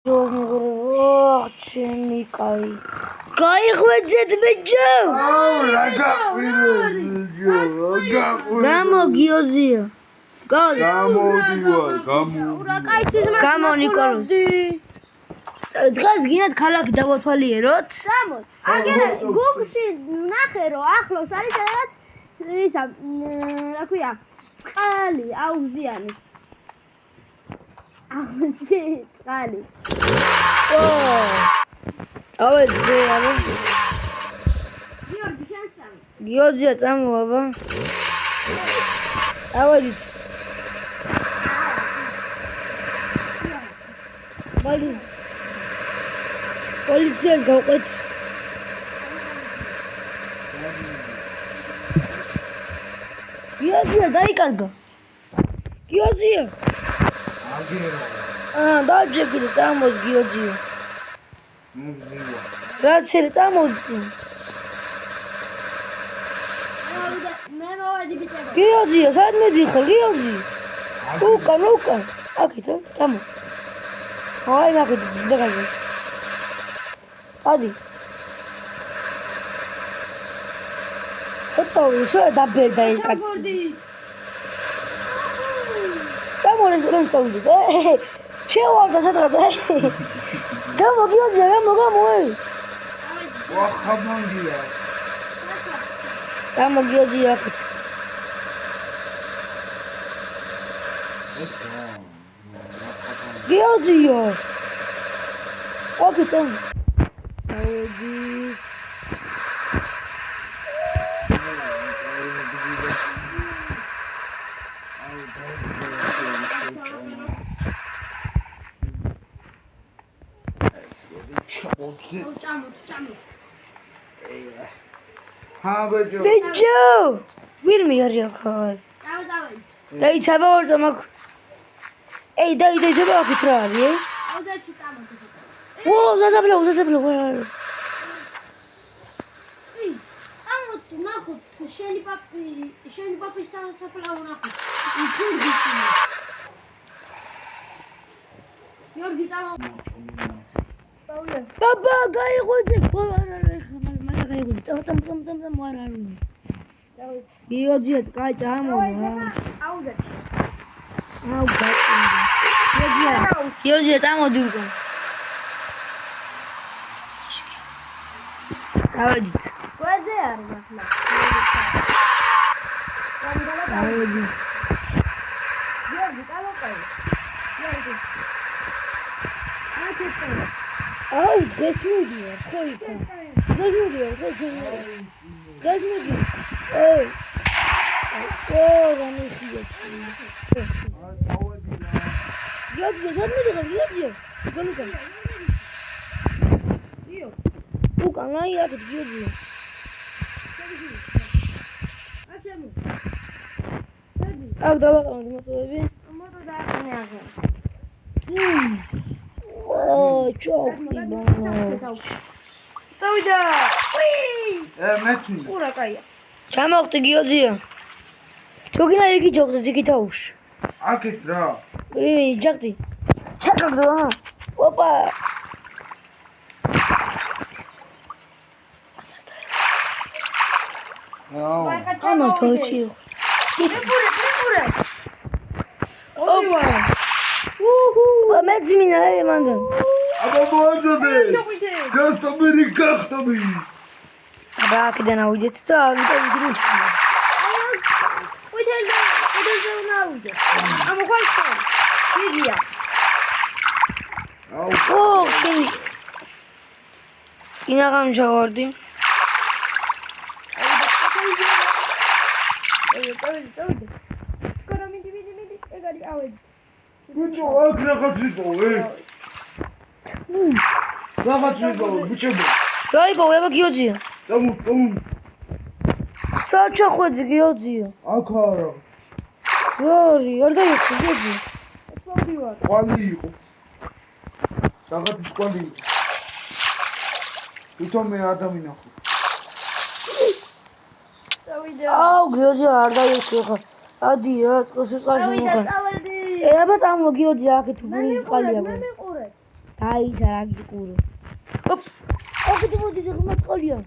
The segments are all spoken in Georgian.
Oh, ჩემი კაი. გაიღვეძეთ ბიჭო. გამოგიოზია. გამო ნიკოლოზ. დღეს გინდათ ქალაქი დავათვალიეროთ? გამო. აგერა გუგლში ნახე რომ ახლოს არის სადაც ისა რა ქვია წყალი აუზიანი. აუზი წყალი. ავეძე არა. გიორგი შენ წამო. გიორგია წამო აბა. ავეძე. ბალი. პოლიციას გავყვეთ. გიორგია დაიკარგა. გიორგია. დაჯექი და წამოს გიორგია. რაც შეიძლება წამოძი. მე მოვედი ბიჭებო. გიორგია, სად მედიხარ გიორგი? უკან. აქეთ, წამო. აი ნახეთ, დაგაზე. ადი. ოტო, დაბერდა ეს კაცი. გამორე რომ წავიდე. შევარდა სადღაც. გამოგიოძე, გამო. ვახამანგია. გამოგიოძე აქეთ. გიოძიო. აქეთ. აუდი. Çamur. Ha bejo. ბიჭო, ვირმე არის ახალ. Davay. დაიცაბა ორ ზამაკ. ეი, დაიცაბა აქეთ რა არის? Avdaçı çamur. ზაზაბლო ვარ არის. Çamur ნახოთ, შენი პაპის საფლავო ნახოთ. გიორგი. გიორგი წამო. ბაბა, გაიღვეძე. არა, მაგრამ გაიღვეძე. წამ ვარ არის. გიორგია, კაი წამოვა. აუდაჩი. გიორგია, წამოდი უკვე. დავედით. გვერდზე არის ახლა. დავედი. გიორგი, წამოყევი. გიორგი. აი, გესმოდია, ხო იქა. გესმოდია. ეი. განიხიე. გიორგი, გიორგი. უკან აი აქ გიორგი. აქ დავაყენოთ მოტოები. მოტო დააყენე ახლა. ჩოხი დავიდა. მეცნი. ყურა კაია. ჩამოხტი გიორგია. თუ გინდა იგი ჯოხზე ზიკითაუშ. აქეთ რა. ჯახტი. ჩაკაგდო ა. ოპა. ამას თოჩი. პრიპურე. ოპა. მეძმინა მანდან. აბა მოაძებე. გასტობერი გახტობი. აბა აქედან ავიდეთ და ავიდეთ. ვითელდა ნაუდე. ამ ხალხო. გიგია. ო, შენი. ინაღამ შევარდი. დავიდა. კორა მიდი. ეგარი ავედი. ბიჭო, აქ რაღაც ვიპოვე. რაღაც ვიპოვე, ბიჭო. რა იპოვე აბა გიორგია? წამო. საჩახვეძე გიორგია. აქ არა. არ დაიხო გიორგი. ყვალი იყო. რაღაცის ყვალი იყო. ვითომ მე ადამინა ხო. დავიდა. აუ გიორგია არ დაიხო ხა. ადი რა წყალში მოხარ. აბა წამო გიორგია აქეთ ბუნის ყალია. მე მიყურე. დაიცა რა გიყურო. ოპ. ოკეთ მოდი ზღმა წყალია.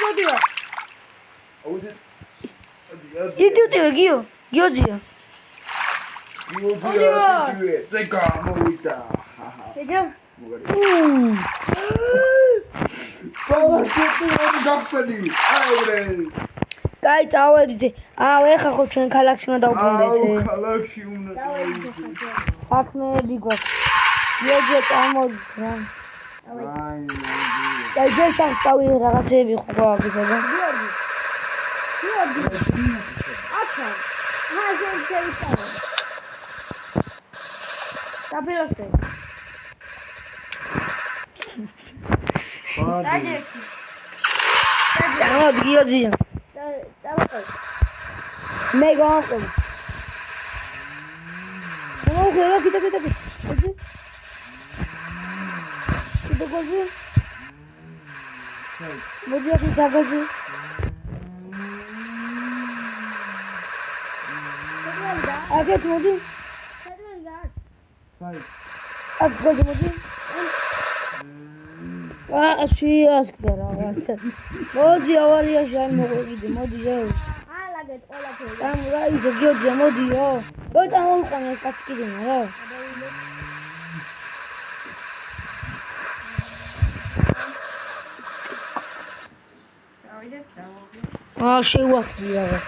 მოდივა. აუდი. იდიოტია გიო. გიოძია. ზეკა მოვიდა. ეჯო. ბოლოს გახსენი. აივრე. კაი წავედით. ეხა ხო ჩვენ ქალაქში უნდა დავბრუნდეთ. ქალაქში უნდა დავეიდე. საქმეები გვაქვს. გიოძია წამოდი რა. აი, კაი ჯერ წავი რაღაცეები ხო გვაქვს და. აკა. მაჟენ შეიძლება. დაბილოსე. დაჯექი. წამოდი გიოძია. დავყო. მე გავყო. ო, კიდე. გოჟი. მოდი აქ დაგოჟი. აქეთ მოდი. საი. აქ გოჟი მოდი. შეასკდა რაღაცა. მოდი ავალიაში არ მოყვიდე, მოდი რა. ალაგეთ ყველაფერი. ამ რა ისე გიოძია მოდიო. წამოვყანე კაცი კიდე რა. შევახდი რაღაც.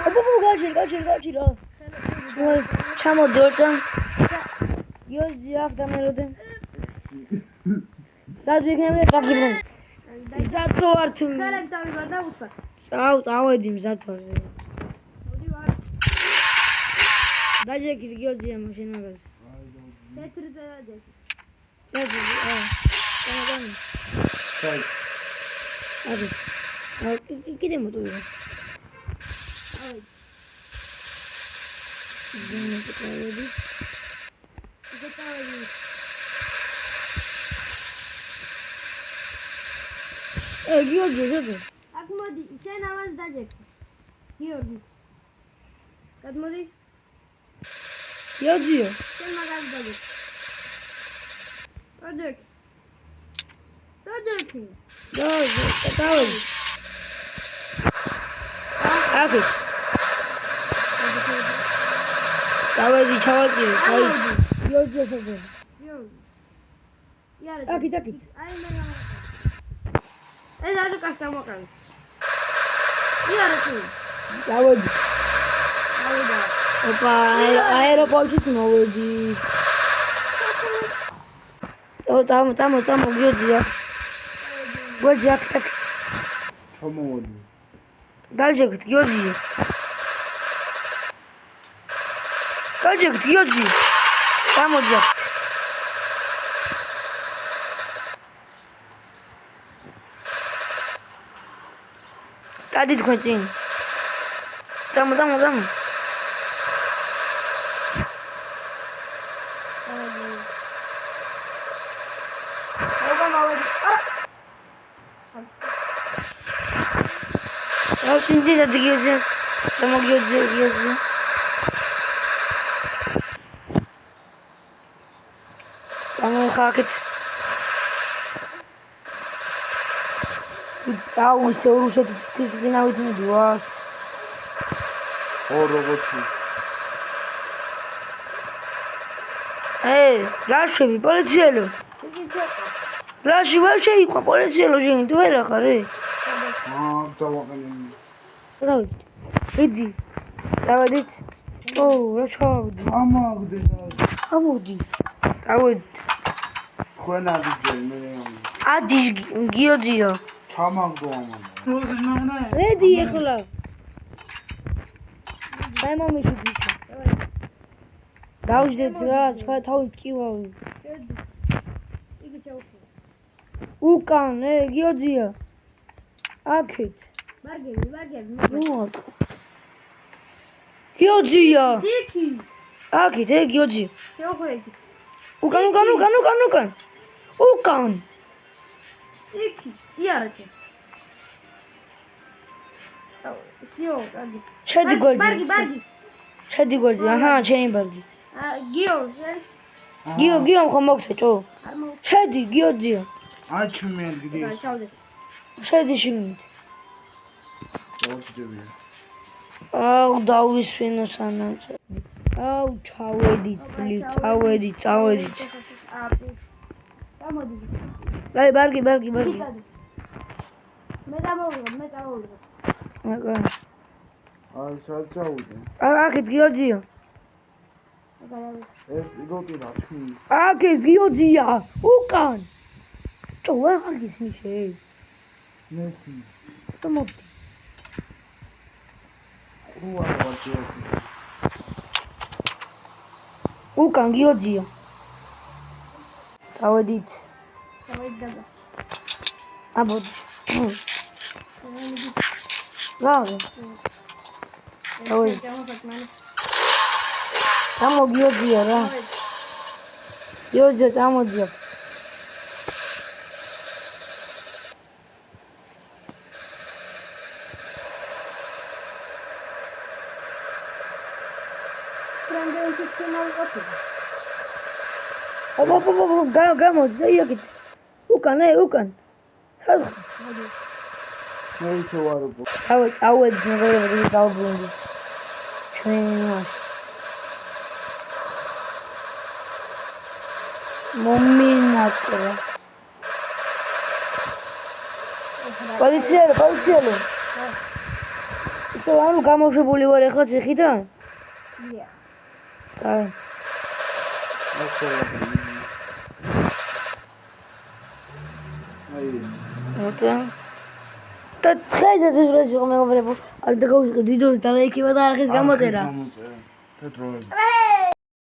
აბა გაჭირ რა. ჩამოდი ორთან. გიოძია აქ დამელოდე. დაძიგნები და წაგიბრუნ. მზად ვარ თუ. ხალხ დავიბანდა უთქვა. წავედი მზად ვარ. მოდი ვარ. დაჯექი გიოძია მაშინ მაგას. თეთრზე დაჯექი. ჩამოდანი. საი. კიდე მოდიო. ავი. დავედი. ზეთავი. გიოძია. აქ მოდი, შენ ამას დაჯექი. გიორგი. გადმოდი. გიოძია. შენ მაგას დაჯექი. დაჯექი. დავედი. აქ. დავედი ჩავაკირე, დაიჭი. გიოძია შეგე. გიორგი. იარა. აქ. აი მე რა. ეს ასე კაცი ამოყავი. იარა თუ. დავედი. ავიდა. ოპა, აეროპორტში მოვედი. წამო გიოძია. გიოძია აქ. ჩამოვედი. დაჯექით გიოძია. წამოდი აქ. დადი თქვენ წინ. წამო. Şimdi de gideceğiz. Tamam gideceğiz. Tamam kalkıt. Au, se urusha tina uitini duat. O robotu. Rașevi, polițielul. Rași, ce-i cu polițielul, gente? Tu vei la care? დავაყენე. Давайте. Иди. Давайте. О, рачавди. ამაგდე და Амоди. Давайте. ხوين ადიჯე მე. Ади гиодио. ჩამაგდო ამან. Реди ეხლა. Дай მომიშვი დიჩა. დავждეთ რა, სხვა თავი ტკივავი. იგი ჩაუხო. უკან, გიოდია. აქეთ. მარგები. ნუატ. გიოდია. იქი. აქეთ, გიოდია. ჩაუხო იქი. უკან. უკან. იქი. იარაჭე. სიო, კარგი. შედი გვერდზე. ბარგი. შედი გვერდზე. აჰა, ჩემი ბარგი. გიორგი. გიო ხომ მოგცეჭო? არ მო შედი გიოძია. აი ჩემი ადგილი ეს. ჩავდეთ. შედი შიგნით. დავჭდები. აუ დავისვენო სანამ. აუ ჩავედით, წავედით. აპი. გამოდი. აი ბარგი. მე გამოვიღებ. აკა. აი სად წავიდე? აქეთ გიოძია. ეს პილოტი რა თქვი? აქეთ გიოძია. უკან. ჭო არ გისმიშე. ნესი. ტომოდი. უარ ვაჭიეთი. უკან გიოძია. წავედით. დავიდგა. აბოდი. ლავი. გამოგიოძია რა. გიოძია წამოდია. გამოდი იქით. უკან. სად ხარ? მე ისე ვარ უკვე. წავედი ნებერები დავბრუნდი. ჩვენი იმაში. მომინაკრა. პოლიციელო. ისე ანუ გამოშვებული ვარ ახლა ციხიდან? დია. აი. მოთა. და დღეს ეს იყო მეუბნებო. არ დაგავიწყე ვიდეოს და ლაიქება და არხის გამოწერა. თეთროები.